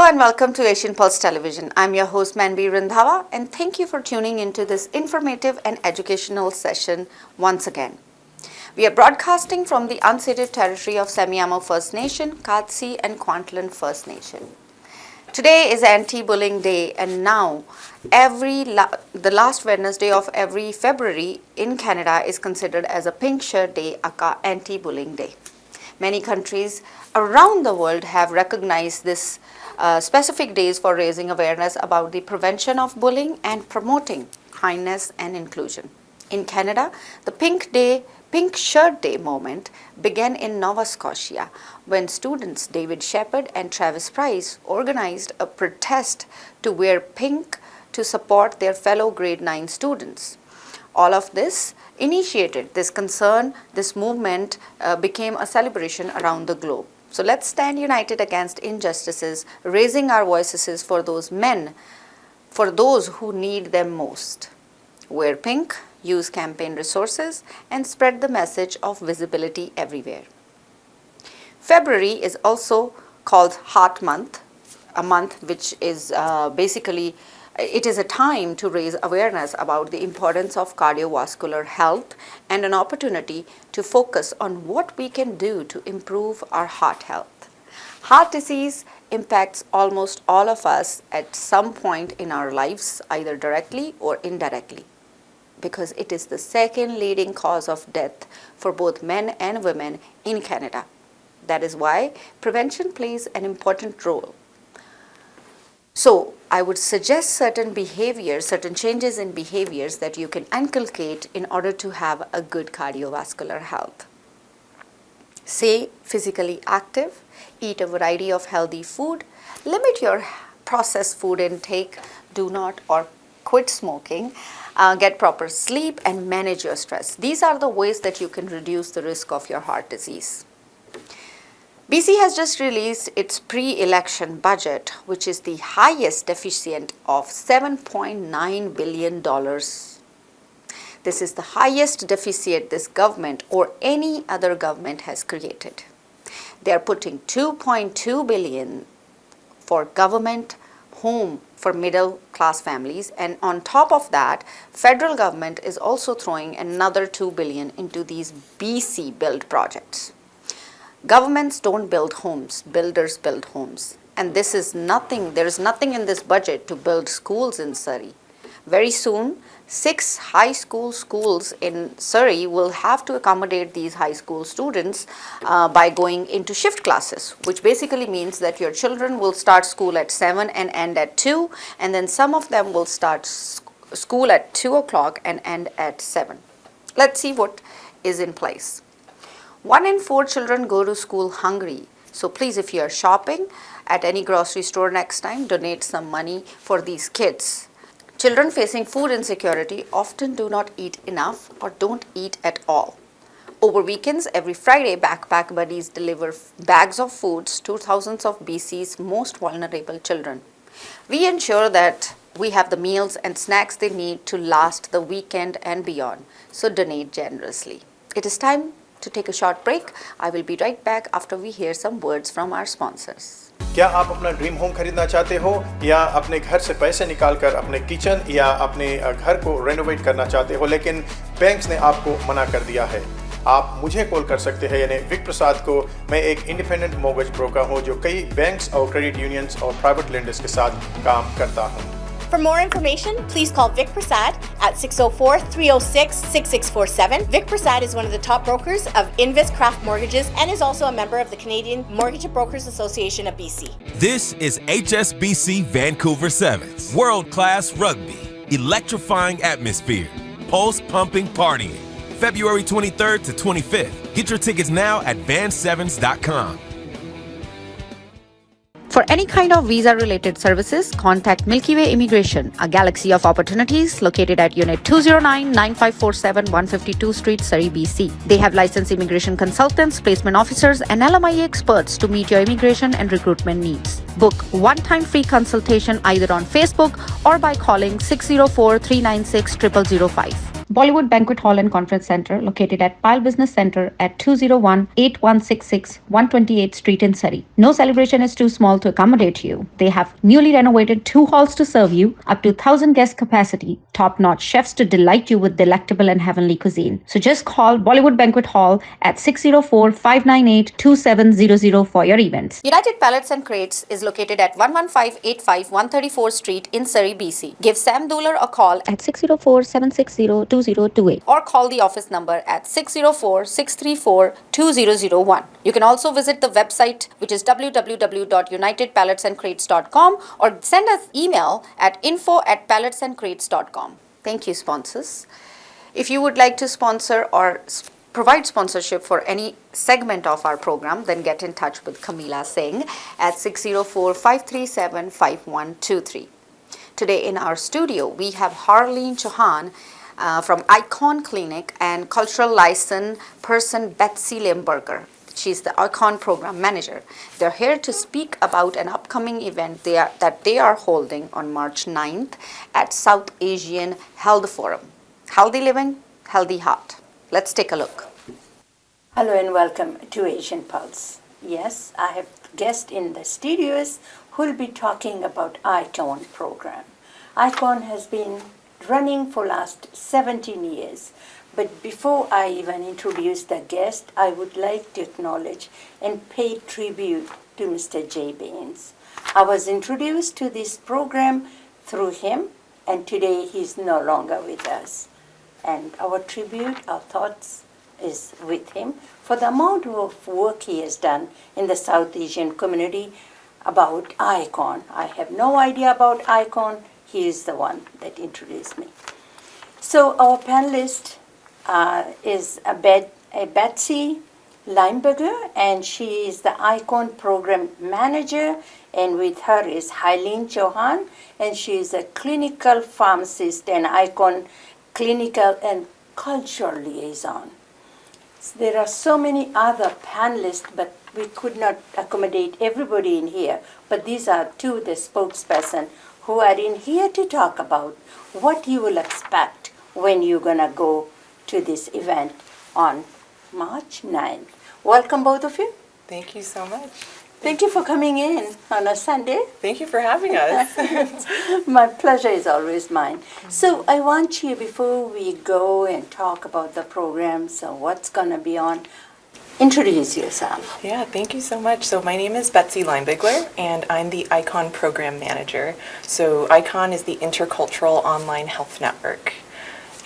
and welcome to Asian Pulse Television. I'm your host Manvi Randhawa, and thank you for tuning into this informative and educational session once again. We are broadcasting from the unceded territory of Semiahmoo First Nation, Katsi and Kwantlen First Nation. Today is Anti-Bullying Day, and now the last Wednesday of every February in Canada is considered as a Pink Shirt Day, aka Anti-Bullying Day. Many countries around the world have recognized this specific days for raising awareness about the prevention of bullying and promoting kindness and inclusion. In Canada, the Pink Shirt Day movement began in Nova Scotia when students David Shepard and Travis Price organized a protest to wear pink to support their fellow grade 9 students. All of this initiated this concern. This movement became a celebration around the globe. So let's stand united against injustices, raising our voices for those men, for those who need them most. Wear pink, use campaign resources, and spread the message of visibility everywhere. February is also called Heart Month, a month which is it is a time to raise awareness about the importance of cardiovascular health and an opportunity to focus on what we can do to improve our heart health. Heart disease impacts almost all of us at some point in our lives, either directly or indirectly, because it is the second leading cause of death for both men and women in Canada. That is why prevention plays an important role. So I would suggest certain changes in behaviors that you can inculcate in order to have a good cardiovascular health. Stay physically active, eat a variety of healthy food, limit your processed food intake, do not or quit smoking, get proper sleep, and manage your stress. These are the ways that you can reduce the risk of your heart disease. BC has just released its pre-election budget, which is the highest deficit of $7.9 billion. This is the highest deficit this government or any other government has created. They are putting $2.2 billion for government home for middle class families, and on top of that, federal government is also throwing another $2 billion into these BC build projects. Governments don't build homes, builders build homes. And there is nothing in this budget to build schools in Surrey. Very soon, 6 high school schools in Surrey will have to accommodate these high school students by going into shift classes, which basically means that your children will start school at 7 and end at 2, and then some of them will start school at 2 o'clock and end at 7. Let's see what is in place. 1 in 4 children go to school hungry. So please, if you are shopping at any grocery store next time, donate some money for these kids. Children facing food insecurity often do not eat enough or don't eat at all. Over weekends, every Friday, Backpack Buddies deliver bags of foods to thousands of BC's most vulnerable children. We ensure that we have the meals and snacks they need to last the weekend and beyond. So donate generously. It is time to take a short break. I will be right back after we hear some words from our sponsors. क्या आप अपना dream home खरीदना चाहते हो या अपने घर से पैसे निकालकर अपने किचन या अपने घर को रेनोवेट करना चाहते हो, लेकिन बैंक्स ने आपको मना कर दिया है? आप मुझे कॉल कर सकते हैं, यानी विक प्रसाद को। मैं एक इंडिपेंडेंट मॉर्गेज ब्रोकर हूं जो कई बैंक्स और क्रेडिट यूनियंस और प्राइवेट लेंडर्स के साथ काम करता हूं। For more information, please call Vic Prasad at 604-306-6647. Vic Prasad is one of the top brokers of Invis Craft Mortgages and is also a member of the Canadian Mortgage Brokers Association of BC. This is HSBC Vancouver Sevens. World-class rugby, electrifying atmosphere, pulse-pumping partying. February 23rd to 25th. Get your tickets now at van7s.com. For any kind of visa-related services, contact Milky Way Immigration, a galaxy of opportunities located at Unit 209-9547 152 Street, Surrey, BC. They have licensed immigration consultants, placement officers, and LMIA experts to meet your immigration and recruitment needs. Book one-time free consultation either on Facebook or by calling 604-396-0005. Bollywood Banquet Hall and Conference Center, located at Pile Business Center at 201-8166 128th Street in Surrey. No celebration is too small to accommodate you. They have newly renovated 2 halls to serve you, up to 1,000 guest capacity, top-notch chefs to delight you with delectable and heavenly cuisine. So just call Bollywood Banquet Hall at 604-598-2700 for your events. United Pallets and Crates is located at 11585 134th Street in Surrey, BC. Give Sam Dooler a call at 604-760-2028 or call the office number at 604-634-2001. You can also visit the website, which is www.unitedpalletsandcrates.com, or send us email at info@palletsandcrates.com. Thank you, sponsors. If you would like to sponsor or provide sponsorship for any segment of our program, then get in touch with Kamila Singh at 604-537-5123. Today in our studio, we have Harleen Chauhan from Icon Clinic and cultural license person Betsy Limburger. She's the Icon program manager. They're here to speak about an upcoming event that they are holding on March 9th at South Asian Health Forum. Healthy living, healthy heart. Let's take a look. Hello and welcome to Asian Pulse. Yes, I have guests in the studios who will be talking about Icon program. Icon has been running for last 17 years. But before I even introduce the guest, I would like to acknowledge and pay tribute to Mr. Jay Baines. I was introduced to this program through him, and today he's no longer with us. And our tribute, our thoughts is with him for the amount of work he has done in the South Asian community about Icon. I have no idea about Icon. He is the one that introduced me. So our panelist is a Betsy Limburger, and she is the Icon program manager, and with her is Harleen Chauhan, and she is a clinical pharmacist and Icon clinical and cultural liaison. So there are so many other panelists, but we could not accommodate everybody in here, but these are two the spokesperson who are in here to talk about what you will expect when you're gonna go to this event on March 9th. Welcome, both of you. Thank you so much. Thank you for coming in on a Sunday. Thank you for having us. My pleasure is always mine. So I want you, before we go and talk about the program, so what's going to be on, introduce yourself. Yeah, thank you so much. So my name is Betsy Limburger, and I'm the Icon program manager. So Icon is the Intercultural Online Health Network,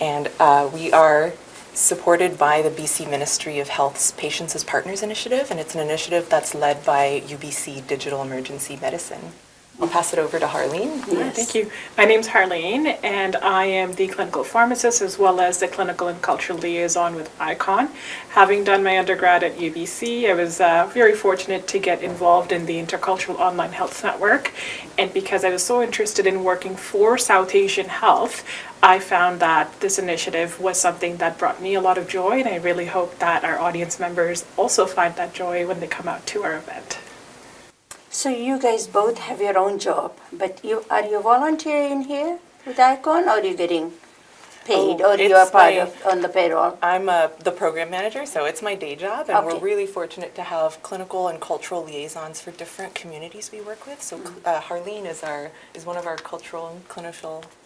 and we are supported by the BC Ministry of Health's Patients as Partners initiative, and it's an initiative that's led by UBC Digital Emergency Medicine. I'll pass it over to Harleen. Yes. Thank you. My name's Harleen, and I am the clinical pharmacist as well as the clinical and cultural liaison with Icon. Having done my undergrad at UBC, I was very fortunate to get involved in the Intercultural Online Health Network, and because I was so interested in working for South Asian Health, I found that this initiative was something that brought me a lot of joy, and I really hope that our audience members also find that joy when they come out to our event. So you guys both have your own job, but are you volunteering here with Icon, or are you getting paid, or you are part of on the payroll? I'm the program manager, so it's my day job, and we're Okay. really fortunate to have clinical and cultural liaisons for different communities we work with. So Harleen is one of our cultural and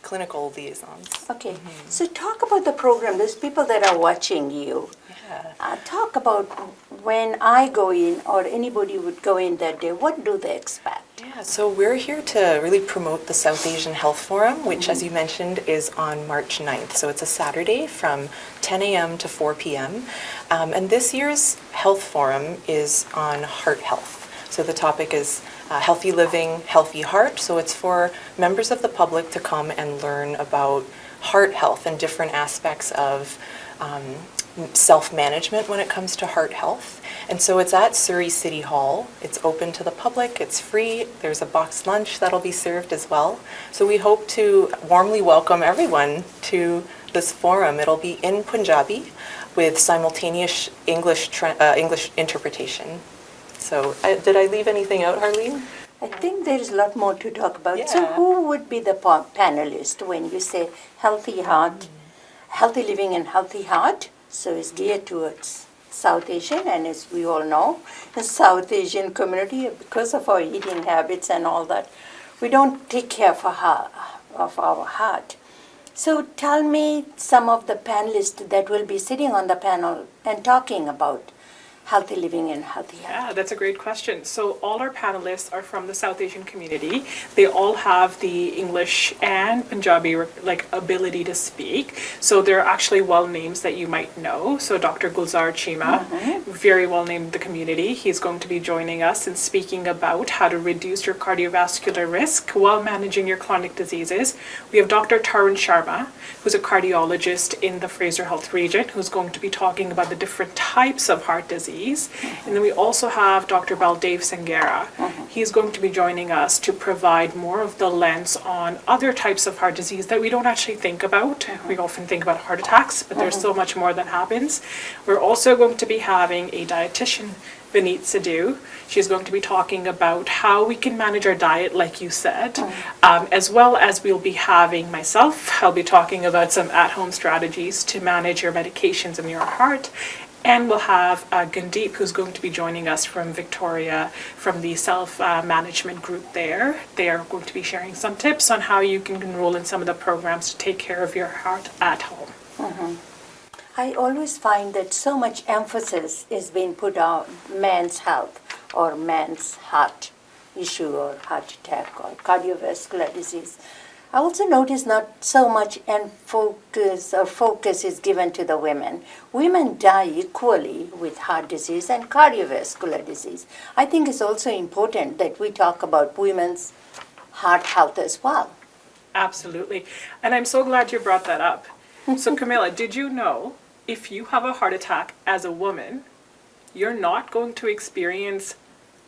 clinical liaisons. Okay, so talk about the program. There's people that are watching you. Yeah. Talk about when I go in, or anybody would go in that day, what do they expect? Yeah, so we're here to really promote the South Asian Health Forum, which, as you mentioned, is on March 9th. So it's a Saturday from 10 a.m. to 4 p.m. And this year's Health Forum is on heart health. So the topic is healthy living, healthy heart. So it's for members of the public to come and learn about heart health and different aspects of self-management when it comes to heart health. And so it's at Surrey City Hall. It's open to the public, it's free. There's a boxed lunch that'll be served as well. So we hope to warmly welcome everyone to this forum. It'll be in Punjabi with simultaneous English interpretation. So did I leave anything out, Harleen? I think there's a lot more to talk about. So Yeah. who would be the panelist when you say healthy heart? Healthy Living and Healthy Heart. So it's geared towards South Asian, and as we all know, the South Asian community, because of our eating habits and all that, we don't take care of our heart. So tell me some of the panelists that will be sitting on the panel and talking about healthy living and healthy health. Yeah, that's a great question. So all our panelists are from the South Asian community. They all have the English and Punjabi ability to speak. So they're actually well names that you might know. So Dr. Gulzar Chima, very well named in the community. He's going to be joining us and speaking about how to reduce your cardiovascular risk while managing your chronic diseases. We have Dr. Tarun Sharma, who's a cardiologist in the Fraser Health region, who's going to be talking about the different types of heart disease. And then we also have Dr. Baldev Sangera. He's going to be joining us to provide more of the lens on other types of heart disease that we don't actually think about. We often think about heart attacks, but there's so much more that happens. We're also going to be having a dietitian, Vineet Sidhu. She's going to be talking about how we can manage our diet, like you said, as well as we'll be having myself. I'll be talking about some at-home strategies to manage your medications in your heart. And we'll have Gundeep, who's going to be joining us from Victoria, from the self-management group there. They are going to be sharing some tips on how you can enroll in some of the programs to take care of your heart at home. I always find that so much emphasis is being put on man's health or man's heart issue or heart attack or cardiovascular disease. I also notice not so much focus is given to the women. Women die equally with heart disease and cardiovascular disease. I think it's also important that we talk about women's heart health as well. Absolutely. And I'm so glad you brought that up. So Camilla, did you know if you have a heart attack as a woman, you're not going to experience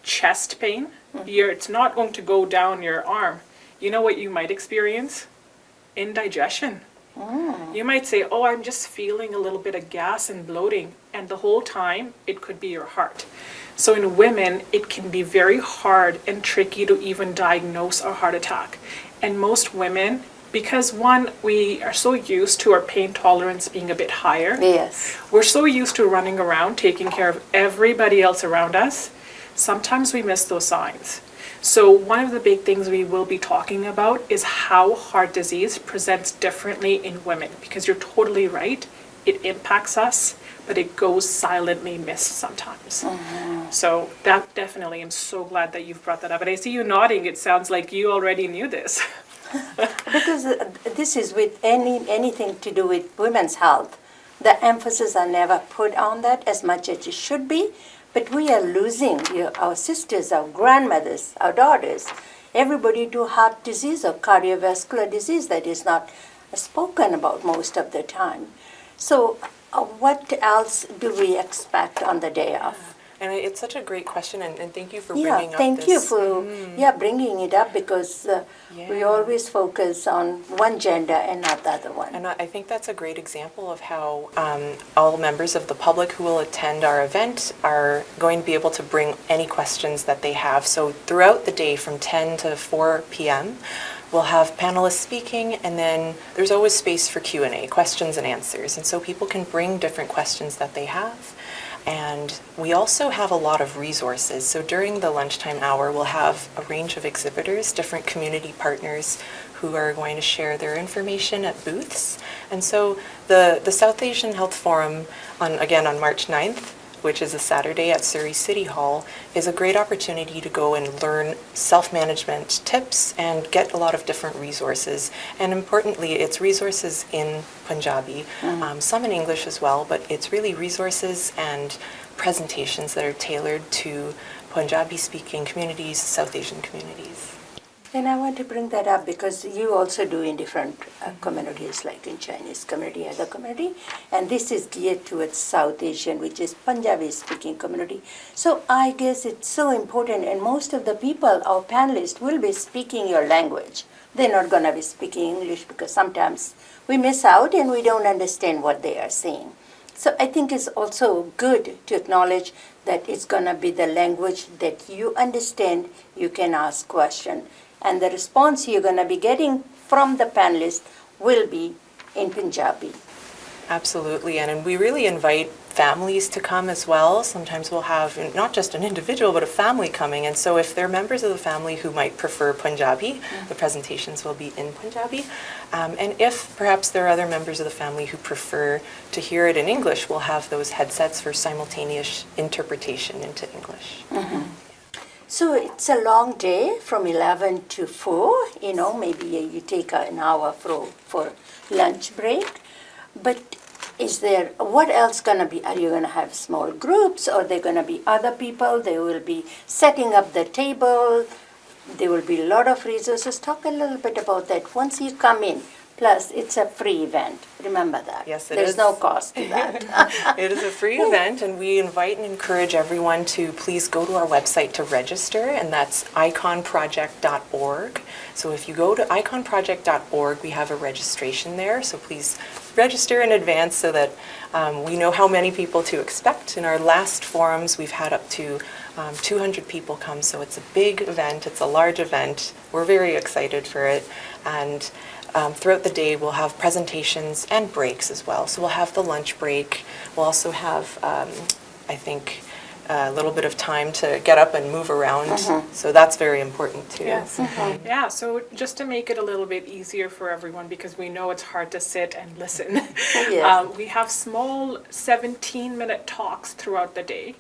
chest pain? It's not going to go down your arm. You know what you might experience? Indigestion. You might say, oh, I'm just feeling a little bit of gas and bloating. And the whole time, it could be your heart. So in women, it can be very hard and tricky to even diagnose a heart attack. And most women, because one, we are so used to our pain tolerance being a bit higher. Yes. We're so used to running around, taking care of everybody else around us. Sometimes we miss those signs. So one of the big things we will be talking about is how heart disease presents differently in women, because you're totally right, it impacts us, but it goes silently missed sometimes. So that definitely, I'm so glad that you've brought that up. And I see you nodding, it sounds like you already knew this. Because this is with anything to do with women's health. The emphasis are never put on that as much as it should be. But we are losing our sisters, our grandmothers, our daughters, everybody to heart disease or cardiovascular disease that is not spoken about most of the time. So what else do we expect on the day of? And it's such a great question, and thank you for Yeah, bringing up thank this. you for bringing it up, because we always focus on one gender and not the other one. And I think that's a great example of how all members of the public who will attend our event are going to be able to bring any questions that they have. So throughout the day from 10 to 4 p.m., we'll have panelists speaking, and then there's always space for Q&A, questions and answers. And so people can bring different questions that they have. And we also have a lot of resources. So during the lunchtime hour, we'll have a range of exhibitors, different community partners who are going to share their information at booths. And so the South Asian Health Forum, on March 9th, which is a Saturday at Surrey City Hall, is a great opportunity to go and learn self-management tips and get a lot of different resources. And importantly, it's resources in Punjabi, some in English as well, but it's really resources and presentations that are tailored to Punjabi-speaking communities, South Asian communities. And I want to bring that up because you also do in different communities, like in Chinese community, other community, and this is geared towards South Asian, which is Punjabi-speaking community. So I guess it's so important, and most of the people, our panelists, will be speaking your language. They're not going to be speaking English because sometimes we miss out and we don't understand what they are saying. So I think it's also good to acknowledge that it's going to be the language that you understand, you can ask questions. And the response you're going to be getting from the panelists will be in Punjabi. Absolutely, and we really invite families to come as well. Sometimes we'll have not just an individual, but a family coming. And so if there are members of the family who might prefer Punjabi, the presentations will be in Punjabi. And if perhaps there are other members of the family who prefer to hear it in English, we'll have those headsets for simultaneous interpretation into English. So it's a long day from 11 to 4, maybe you take an hour for lunch break. But what else going to be? Are you going to have small groups, or there going to be other people? They will be setting up the table. There will be a lot of resources. Talk a little bit about that once you come in. Plus, it's a free event. Remember that. Yes, it There's is. no cost to that. It is a free event, and we invite and encourage everyone to please go to our website to register, and that's iconproject.org. So if you go to iconproject.org, we have a registration there, so please register in advance so that we know how many people to expect. In our last forums, we've had up to 200 people come, so it's a big event, it's a large event. We're very excited for it, and throughout the day, we'll have presentations and breaks as well. So we'll have the lunch break. We'll also have, I think, a little bit of time to get up and move around. So that's very important too. Yes. Yeah, so just to make it a little bit easier for everyone, because we know it's hard to sit and listen, Yes. we have small 17-minute talks throughout the day.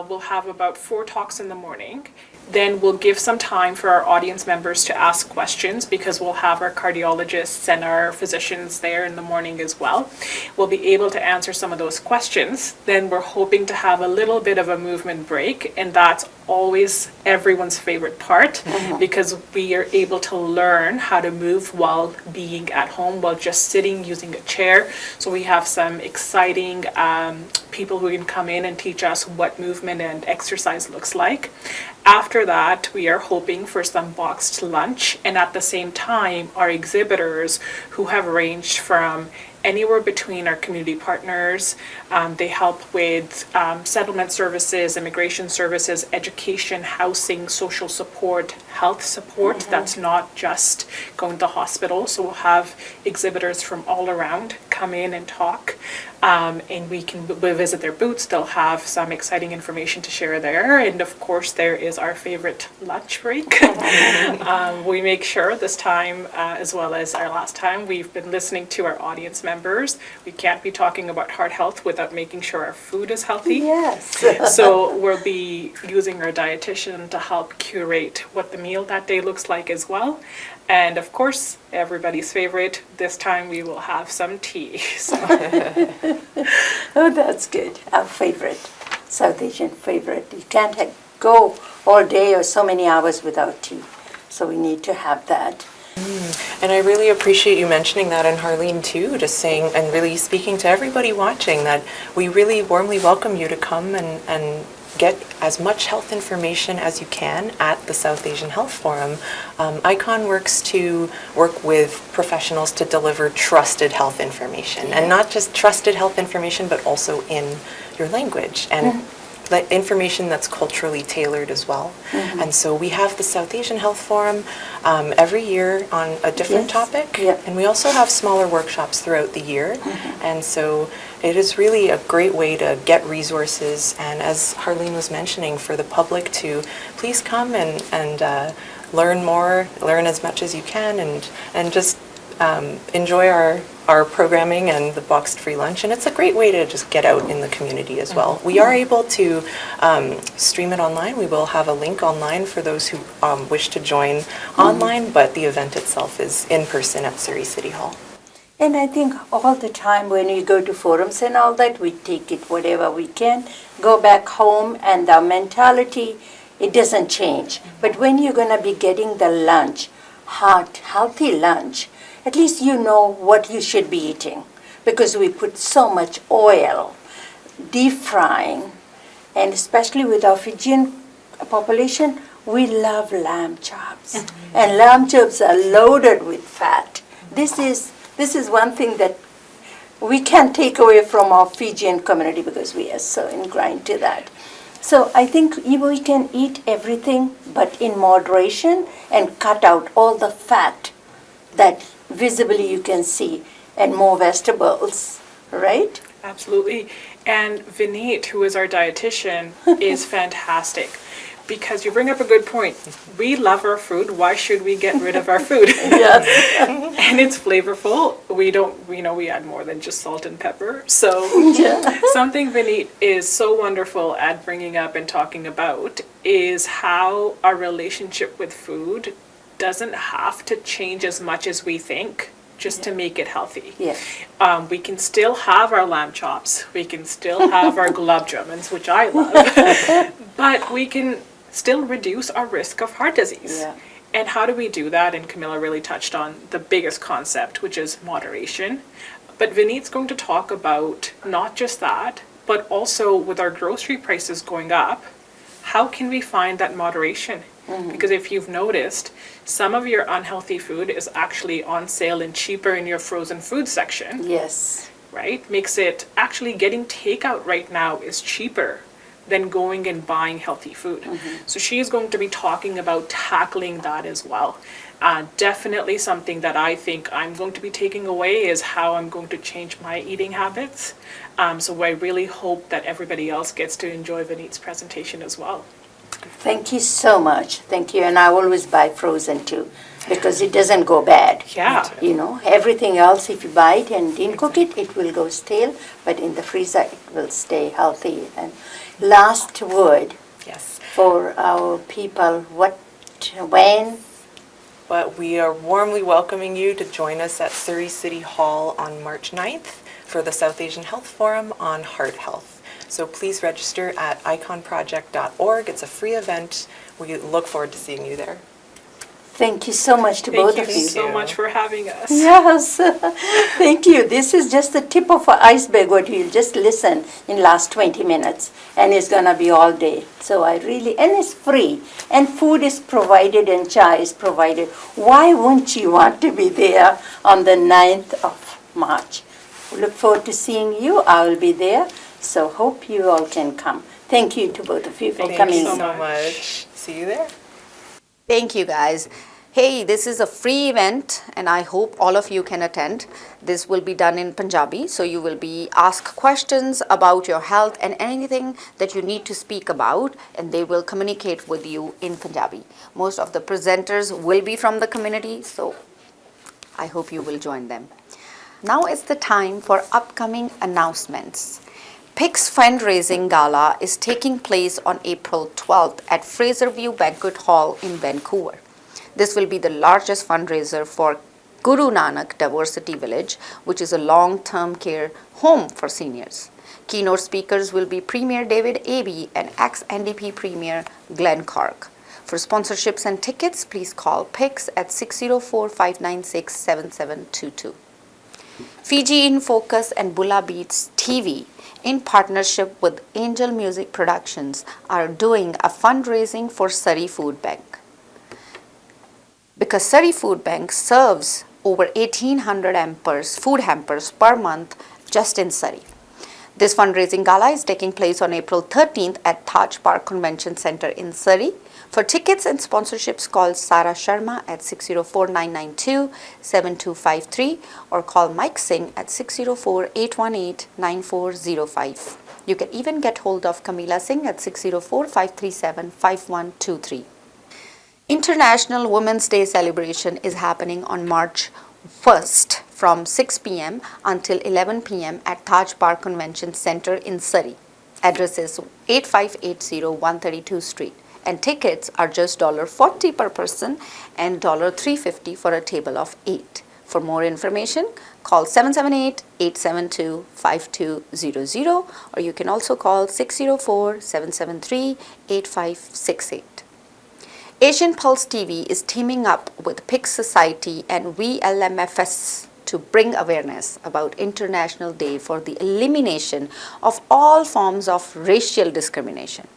We'll have about 4 talks in the morning. Then we'll give some time for our audience members to ask questions, because we'll have our cardiologists and our physicians there in the morning as well. We'll be able to answer some of those questions. Then we're hoping to have a little bit of a movement break, and that's always everyone's favorite part, because we are able to learn how to move while being at home, while just sitting using a chair. So we have some exciting people who can come in and teach us what movement and exercise looks like. After that, we are hoping for some boxed lunch, and at the same time, our exhibitors, who have ranged from anywhere between our community partners. They help with settlement services, immigration services, education, housing, social support, health support. That's not just going to the hospital. So we'll have exhibitors from all around come in and talk. And we'll visit their booths. They'll have some exciting information to share there. And of course, there is our favorite lunch break. We make sure this time, as well as our last time, we've been listening to our audience members. We can't be talking about heart health without making sure our food is healthy. Yes. So we'll be using our dietitian to help curate what the meal that day looks like as well. And of course, everybody's favorite, this time we will have some tea. So. Oh, that's good. Our favorite, South Asian favorite. You can't go all day or so many hours without tea. So we need to have that. And I really appreciate you mentioning that, and Harleen too, just saying and really speaking to everybody watching that we really warmly welcome you to come and get as much health information as you can at the South Asian Health Forum. ICON works to work with professionals to deliver trusted health information, and not just trusted health information, but also in your language, and the information that's culturally tailored as well. And so we have the South Asian Health Forum every year on a different topic, and we also have smaller workshops throughout the year. And so it is really a great way to get resources, and as Harleen was mentioning, for the public to please come and learn more, learn as much as you can, and just enjoy our programming and the boxed free lunch. And it's a great way to just get out in the community as well. We are able to stream it online. We will have a link online for those who wish to join online, but the event itself is in person at Surrey City Hall. And I think all the time when we go to forums and all that, we take it whatever we can, go back home, and our mentality, it doesn't change. But when you're going to be getting the lunch, healthy lunch, at least you know what you should be eating, because we put so much oil, deep frying, and especially with our Fijian population, we love lamb chops. And lamb chops are loaded with fat. This is one thing that we can't take away from our Fijian community, because we are so ingrained to that. So I think we can eat everything, but in moderation, and cut out all the fat that visibly you can see, and more vegetables, right? Absolutely. And Vineet, who is our dietitian, is fantastic because you bring up a good point. We love our food. Why should we get rid of our food? Yes. And it's flavorful. We add more than just salt and pepper. So something Vineet is so wonderful at bringing up and talking about is how our relationship with food doesn't have to change as much as we think just to make it healthy. Yes. We can still have our lamb chops. We can still have our gulab jamuns, which I love. But we can still reduce our risk of heart disease. Yeah. And how do we do that? And Camilla really touched on the biggest concept, which is moderation. But Vineet's going to talk about not just that, but also with our grocery prices going up, how can we find that moderation? Because if you've noticed, some of your unhealthy food is actually on sale and cheaper in your frozen food section, Yes. right? Makes it actually getting takeout right now is cheaper than going and buying healthy food. So she is going to be talking about tackling that as well. Definitely something that I think I'm going to be taking away is how I'm going to change my eating habits. So I really hope that everybody else gets to enjoy Vineet's presentation as well. Thank you so much. Thank you. And I always buy frozen too because it doesn't go bad. Yeah. You know, everything else, if you buy it and didn't cook it, it will go stale. But in the freezer, it will stay healthy. And last word Yes. for our people. When? But we are warmly welcoming you to join us at Surrey City Hall on March 9th for the South Asian Health Forum on Heart Health. So please register at iconproject.org. It's a free event. We look forward to seeing you there. Thank you so much to both Thank of you you. so much for having us. Yes, thank you. This is just the tip of an iceberg, what you'll just listen in last 20 minutes, and it's gonna be all day. So and it's free, and food is provided and chai is provided. Why wouldn't you want to be there on the 9th of March? We look forward to seeing you. I will be there, so hope you all can come. Thank you to both of you for Thank you coming. Thank you so so much. See you there. Thank you, guys. Hey, this is a free event and I hope all of you can attend. This will be done in Punjabi, so you will be asked questions about your health and anything that you need to speak about, and they will communicate with you in Punjabi. Most of the presenters will be from the community, so I hope you will join them. Now is the time for upcoming announcements. PIC's fundraising gala is taking place on April 12th at Fraserview Banquet Hall in Vancouver. This will be the largest fundraiser for Guru Nanak Diversity Village, which is a long-term care home for seniors. Keynote speakers will be Premier David Abey and ex-NDP Premier Glenn Cork. For sponsorships and tickets, please call PICS at 604-596-7722. Fiji in Focus and Bulla Beats TV, in partnership with Angel Music Productions, are doing a fundraising for Surrey Food Bank. Because Surrey Food Bank serves over 1,800 food hampers per month just in Surrey. This fundraising gala is taking place on April 13th at Taj Park Convention Centre in Surrey. For tickets and sponsorships, call Sarah Sharma at 604-992-7253 or call Mike Singh at 604-818-9405. You can even get hold of Camila Singh at 604-537-5123. International Women's Day celebration is happening on March 1st from 6 p.m. until 11 p.m. at Taj Park Convention Centre in Surrey. Address is 8580 132 Street. And tickets are just $40 per person and $350 for a table of 8. For more information, call 778-872-5200 or you can also call 604-773-8568. Asian Pulse TV is teaming up with PIC Society and VLMFS to bring awareness about International Day for the elimination of all forms of racial discrimination.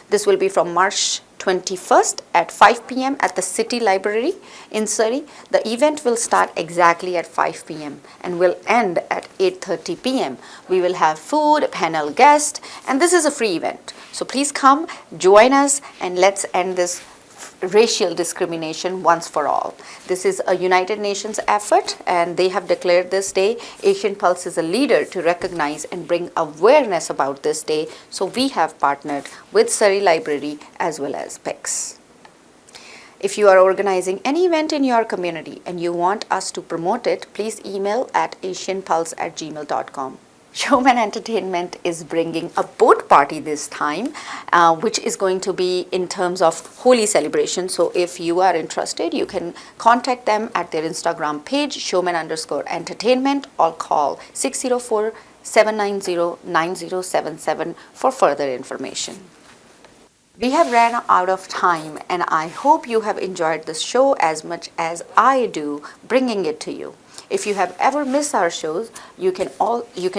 This will be from March 21st at 5 p.m. at the City Library in Surrey. The event will start exactly at 5 p.m. and will end at 8:30 p.m. We will have food, panel guests, and this is a free event. So please come, join us, and let's end this racial discrimination once for all. This is a United Nations effort, and they have declared this day. Asian Pulse is a leader to recognize and bring awareness about this day, so we have partnered with Surrey Library as well as PICS. If you are organizing any event in your community and you want us to promote it, please email at asianpulse@gmail.com. Showman Entertainment is bringing a boat party this time, which is going to be in terms of Holi celebration. So if you are interested, you can contact them at their Instagram page, showman_entertainment, or call 604-790-9077 for further information. We have ran out of time, and I hope you have enjoyed this show as much as I do bringing it to you. If you have ever missed our shows, you can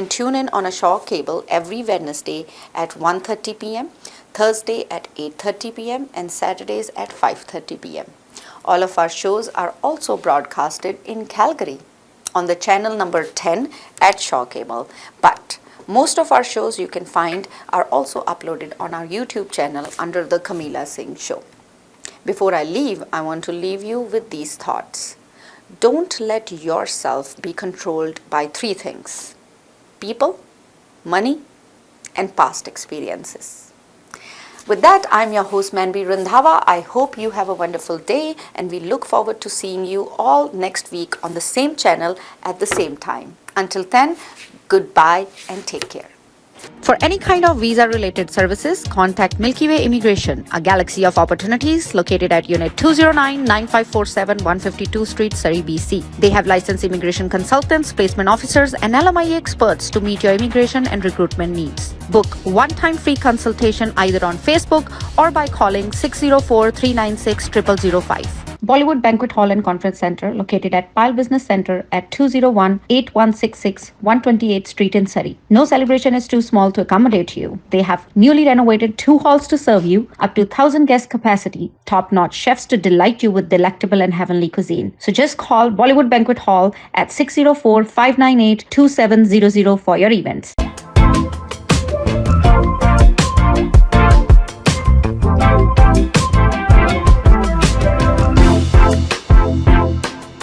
tune in on a Shaw cable every Wednesday at 1:30 p.m., Thursday at 8:30 p.m., and Saturdays at 5:30 p.m. All of our shows are also broadcasted in Calgary on the channel number 10 at Shaw Cable. But most of our shows you can find are also uploaded on our YouTube channel under the Kamila Singh Show. Before I leave, I want to leave you with these thoughts. Don't let yourself be controlled by three things: people, money, and past experiences. With that, I'm your host Manvi Randhawa. I hope you have a wonderful day, and we look forward to seeing you all next week on the same channel at the same time. Until then, goodbye and take care. For any kind of visa-related services, contact Milky Way Immigration, a galaxy of opportunities located at Unit 209-9547 152 Street, Surrey, BC. They have licensed immigration consultants, placement officers, and LMIE experts to meet your immigration and recruitment needs. Book one-time free consultation either on Facebook or by calling 604-396-0005. Bollywood Banquet Hall and Conference Center, located at Pile Business Center at 201-8166 128th Street in Surrey. No celebration is too small to accommodate you. They have newly renovated 2 halls to serve you, up to 1,000 guest capacity, top-notch chefs to delight you with delectable and heavenly cuisine. So just call Bollywood Banquet Hall at 604-598-2700 for your events.